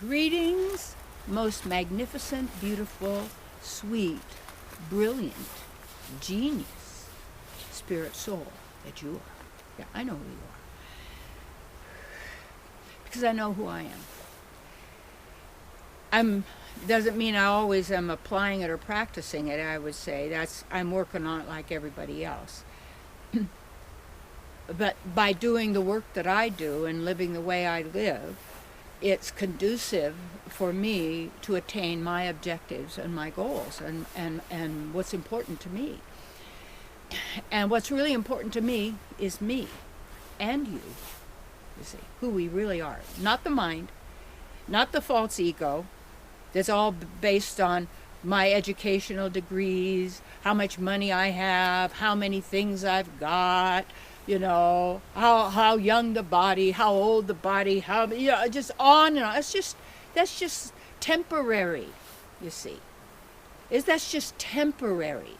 Greetings, most magnificent, beautiful, sweet, brilliant, genius, spirit soul that you are. Yeah, I know who you are. Because I know who I am. Doesn't mean I always am applying it or practicing it, I would say. I'm working on it like everybody else. But by doing the work that I do and living the way I live, it's conducive for me to attain my objectives and my goals and what's important to me. And what's really important to me is me and you see, who we really are. Not the mind, not the false ego that's all based on my educational degrees, how much money I have, how many things I've got, how young the body, how old the body, just on and on. That's just temporary, you see. That's just temporary.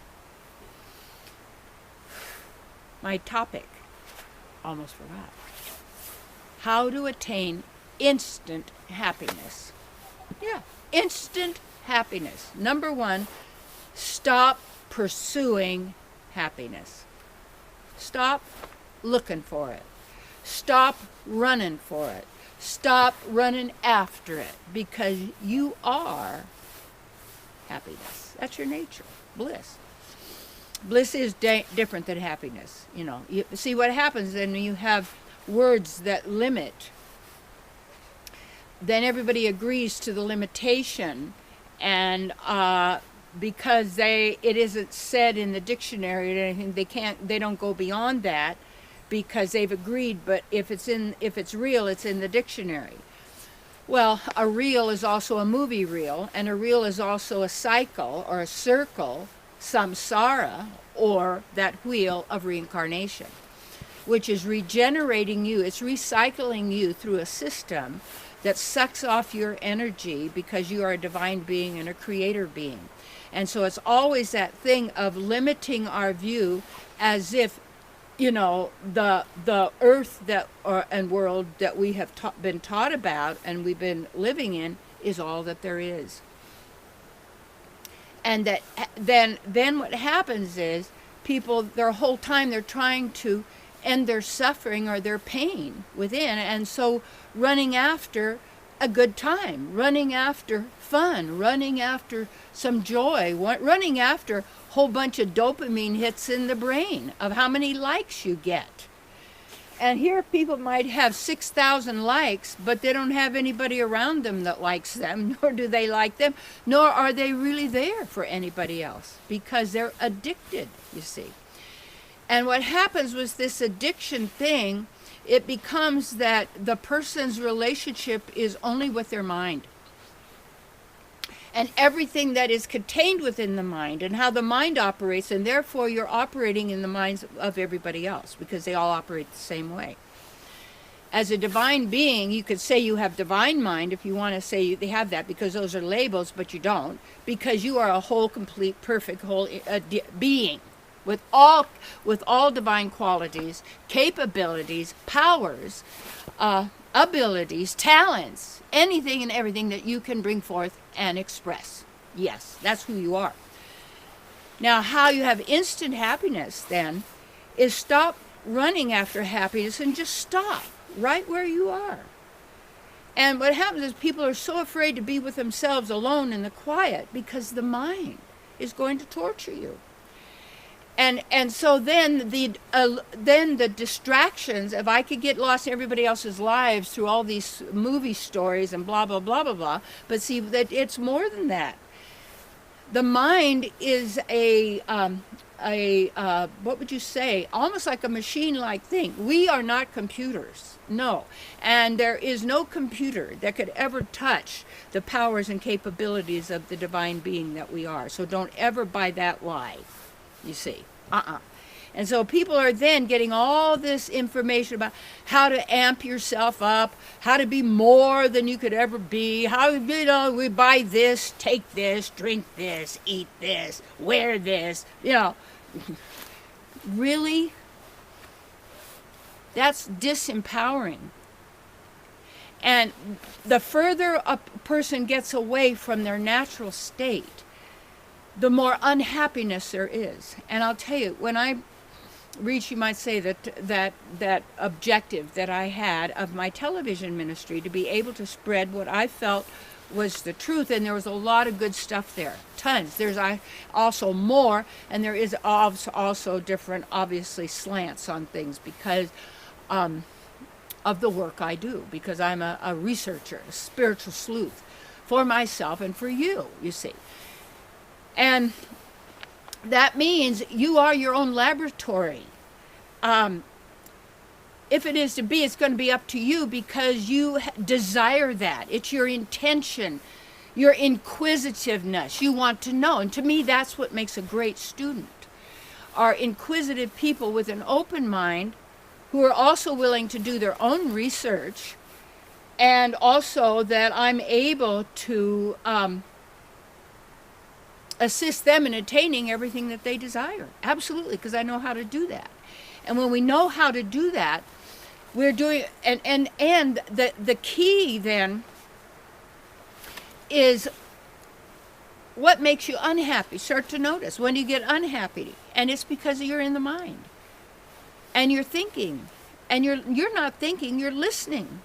My topic, almost forgot. How to attain instant happiness. Yeah, instant happiness. Number one, stop pursuing happiness. Stop looking for it. Stop running for it. Stop running after it, because you are happiness. That's your nature, bliss. Bliss is different than happiness. You see what happens then when you have words that limit. Then everybody agrees to the limitation, and because it isn't said in the dictionary or anything, they don't go beyond that because they've agreed. But if it's real, it's in the dictionary. Well, a reel is also a movie reel, and a reel is also a cycle or a circle, samsara, or that wheel of reincarnation, which is regenerating you. It's recycling you through a system that sucks off your energy because you are a divine being and a creator being. And so it's always that thing of limiting our view as if, the earth and world that we have been taught about and we've been living in is all that there is. And that then what happens is people, their whole time, they're trying to end their suffering or their pain within, and so running after a good time, running after fun, running after some joy, running after a whole bunch of dopamine hits in the brain of how many likes you get. And here people might have 6,000 likes, but they don't have anybody around them that likes them, nor do they like them, nor are they really there for anybody else, because they're addicted, you see. And what happens with this addiction thing, it becomes that the person's relationship is only with their mind. And everything that is contained within the mind and how the mind operates, and therefore you're operating in the minds of everybody else because they all operate the same way. As a divine being, you could say you have divine mind if you want to say they have that, because those are labels, but you don't, because you are a whole, complete, perfect whole being with all divine qualities, capabilities, powers, abilities, talents, anything and everything that you can bring forth and express. Yes, that's who you are. Now, how you have instant happiness then is stop running after happiness and just stop right where you are. And what happens is people are so afraid to be with themselves alone in the quiet because the mind is going to torture you. And so then the distractions, if I could get lost in everybody else's lives through all these movie stories and blah, blah, blah, blah, blah, but see, that it's more than that. The mind is a what would you say, almost like a machine-like thing. We are not computers, no. And there is no computer that could ever touch the powers and capabilities of the divine being that we are. So don't ever buy that lie. You see, And so people are then getting all this information about how to amp yourself up, how to be more than you could ever be, how, we buy this, take this, drink this, eat this, wear this, Really? That's disempowering. And the further a person gets away from their natural state, the more unhappiness there is. And I'll tell you, when I reached, you might say, that objective that I had of my television ministry, to be able to spread what I felt was the truth, and there was a lot of good stuff there, tons. There's also more, and there is also different, obviously, slants on things because of the work I do, because I'm a researcher, a spiritual sleuth for myself and for you see. And that means you are your own laboratory. If it is to be, it's going to be up to you because you desire that. It's your intention, your inquisitiveness. You want to know. And to me, that's what makes a great student. Are inquisitive people with an open mind who are also willing to do their own research, and also that I'm able to assist them in attaining everything that they desire. Absolutely, because I know how to do that. And when we know how to do that, we're doing, and the key then is what makes you unhappy. Start to notice when you get unhappy, and it's because you're in the mind, and you're thinking, and you're not thinking, you're listening.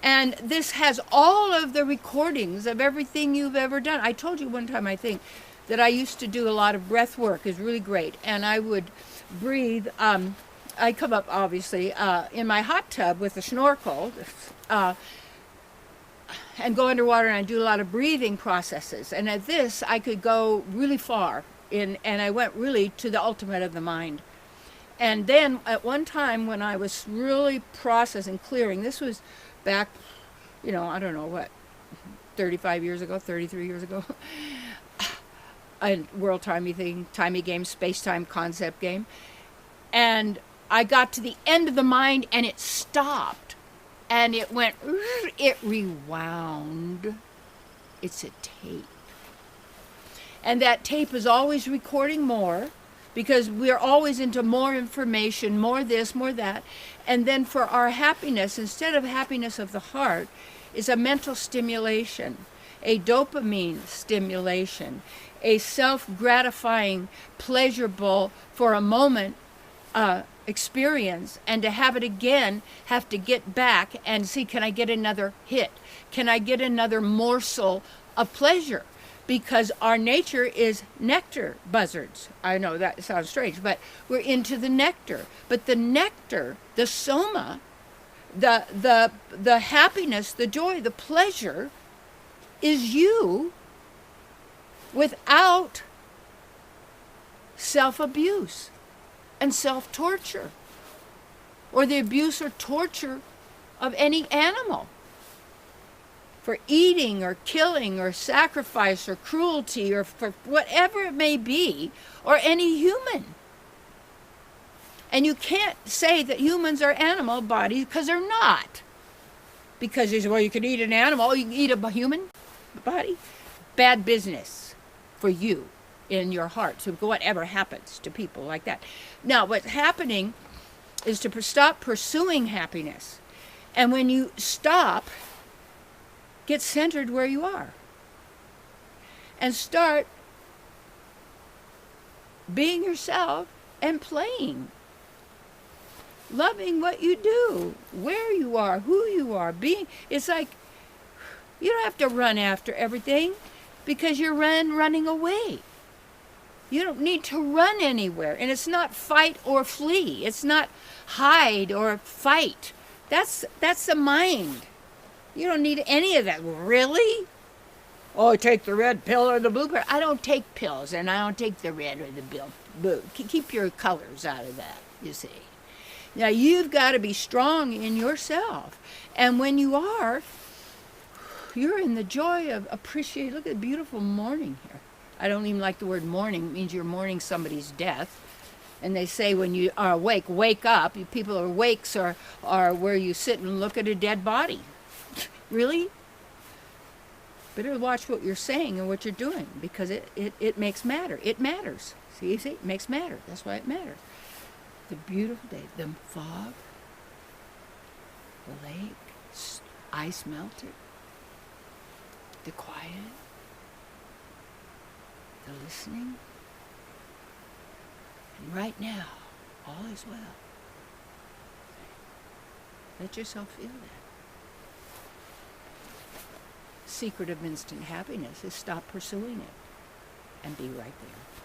And this has all of the recordings of everything you've ever done. I told you one time, I think, that I used to do a lot of breath work. Is really great. And I would breathe. I come up, obviously, in my hot tub with a snorkel and go underwater, and I do a lot of breathing processes. And at this, I could go really far, and I went really to the ultimate of the mind. And then at one time when I was really processing, clearing, this was back, I don't know what, 35 years ago, 33 years ago, a world timey game, space-time concept game. And I got to the end of the mind, and it stopped. And it went, it rewound. It's a tape. And that tape is always recording more, because we're always into more information, more this, more that. And then for our happiness, instead of happiness of the heart, is a mental stimulation, a dopamine stimulation, a self-gratifying, pleasurable, for a moment, experience. And to have it again, have to get back and see, can I get another hit? Can I get another morsel of pleasure? Because our nature is nectar buzzards. I know that sounds strange, but we're into the nectar. But the nectar, the soma, the happiness, the joy, the pleasure is you without self-abuse and self-torture, or the abuse or torture of any animal for eating or killing or sacrifice or cruelty or for whatever it may be, or any human. And you can't say that humans are animal bodies, because they're not. Because you say, well, you can eat an animal, you can eat a human body. Bad business for you in your heart. So whatever happens to people like that. Now, what's happening is to stop pursuing happiness. And when you stop, get centered where you are. And start being yourself and playing. Loving what you do, where you are, who you are, being. It's like, you don't have to run after everything, because you're running away. You don't need to run anywhere. And it's not fight or flee. It's not hide or fight. That's the mind. You don't need any of that. Really? Oh, take the red pill or the blue pill. I don't take pills, and I don't take the red or the blue. Keep your colors out of that, you see. Now, you've got to be strong in yourself. And when you are, you're in the joy of appreciating. Look at the beautiful morning here. I don't even like the word mourning. It means you're mourning somebody's death. And they say when you are awake, wake up. People are wakes are where you sit and look at a dead body. Really? Better watch what you're saying and what you're doing, because it makes matter. It matters. See, it makes matter. That's why it matters. The beautiful day, the fog, the lake, ice melted, the quiet, the listening. And right now, all is well. Let yourself feel that. Secret of instant happiness is stop pursuing it and be right there.